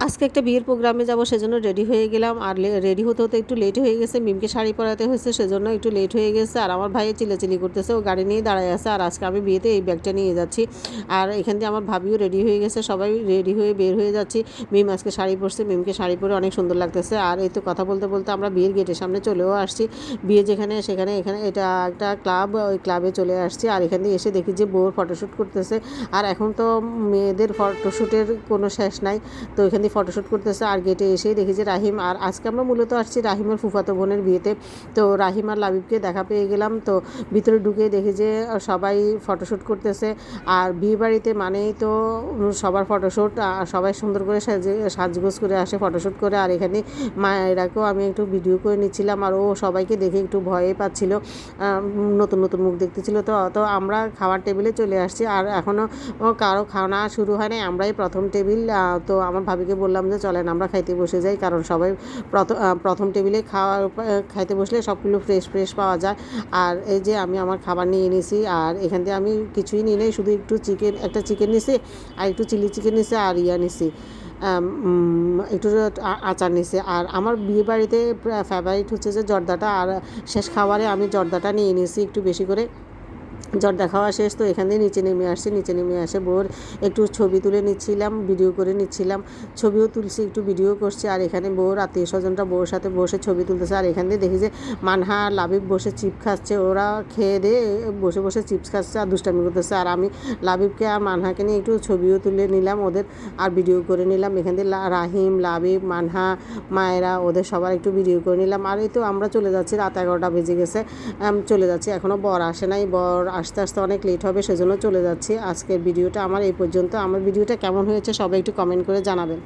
আজকে একটা বিয়ের প্রোগ্রামে যাব, সেজন্য রেডি হয়ে গেলাম। আর রেডি হতে হতে একটু লেট হয়ে গেছে, মিমকে শাড়ি পরাতে হয়েছে, সেজন্য একটু লেট হয়ে গেছে। আর আমার ভাই চিল্লাচিল্লি করতেছে, ও গাড়ি নিয়ে দাঁড়ায় আছে। আর আজকে আমি বিয়েতে এই ব্যাগটা নিয়ে যাচ্ছি। আর এখান দিয়ে আমার ভাবিও রেডি হয়ে গেছে, সবাই রেডি হয়ে বের হয়ে যাচ্ছি। মিম আজকে শাড়ি পরছে, মিমকে শাড়ি পরে অনেক সুন্দর লাগতেছে। আর এই তো কথা বলতে বলতে আমরা বিয়ের গেটের সামনে চলেও আসছি। বিয়ে যেখানে সেখানে এখানে এটা একটা ক্লাব, ওই ক্লাবে চলে আসছি। আর এখান দিয়ে এসে দেখি যে বউর ফটোশ্যুট করতেছে। আর এখন তো মেয়েদের ফটোশ্যুটের কোনো শেষ নাই, তো এখান দিয়ে ফটোশ্যুট করতেছে। আর গেটে এসেই দেখি যে রাহিম, আর আজকে আমরা মূলত আসছি রাহিমের ফুফাতো বোনের বিয়েতে। তো রাহিম আর লাবিবকে দেখা পেয়ে গেলাম। তো ভিতরে ঢুকে দেখি যে সবাই ফটোশ্যুট করতেছে। আর বিয়ে বাড়িতে মানেই তো সবার ফটোশ্যুট, সবাই সুন্দর করে সাজগোজ করে আসে ফটোশ্যুট করে। আর এখানে মায়েরাকেও আমি একটু ভিডিও করে নিচ্ছিলাম। আর ও সবাইকে দেখে একটু ভয়ে পাচ্ছিল, নতুন নতুন মুখ দেখতেছিল। তো তো আমরা খাওয়ার টেবিলে চলে আসছি। আর এখনও কারো খাওয়া শুরু হয় নাই, আমরাই প্রথম টেবিল। তো আমার ভাবিকে বললাম যে চলেন আমরা খাইতে বসে যাই, কারণ সবাই প্রথম টেবিলে খাইতে বসলে সবগুলো ফ্রেশ ফ্রেশ পাওয়া যায়। আর এই যে আমি আমার খাবার নিয়ে নিয়েছি। আর এখান থেকে আমি কিছুই নিই নাই, শুধু একটু একটা চিকেন নিছি, আর একটু চিলি চিকেন নিছি, আর নিছি একটু আচার নিছে। আর আমার বিয়ে বাড়িতে ফেভারিট হচ্ছে যে জর্দাটা। আর শেষ খাবারে আমি জর্দাটা নিয়ে নিয়েছি একটু বেশি করে। জর্দা খাওয়া শেষ, তো এখান দিয়ে নিচে নেমে আসছি। নিচে নেমে আসে বউর একটু ছবি তুলে নিচ্ছিলাম, ভিডিও করে নিচ্ছিলাম, ছবিও তুলছি, একটু ভিডিও করছি। আর এখানে বউর আত্মীয় স্বজনরা বউর সাথে বসে ছবি তুলতেছে। আর এখান দিয়ে দেখি যে মানহা লাবিব বসে চিপস খাচ্ছে, ওরা খেয়ে দিয়ে বসে বসে চিপস খাচ্ছে আর দুষ্টামি করতেছে। আর আমি লাবিবকে আর মানহাকে নিয়ে একটু ছবিও তুলে নিলাম ওদের, আর ভিডিও করে নিলাম। এখান দিয়ে রাহিম, লাবিব, মানহা, মায়েরা, ওদের সবার একটু ভিডিও করে নিলাম। আর এই তো আমরা চলে যাচ্ছি, রাত 11টা বেজে গেছে, চলে যাচ্ছি। এখনও বর আসে নাই, বর আসতে আসতে অনেক লেট হবে, সেজন্য চলে যাচ্ছি। আজকের ভিডিওটা আমার এই পর্যন্ত। আমার ভিডিওটা কেমন হয়েছে সবাই একটু কমেন্ট করে জানাবেন।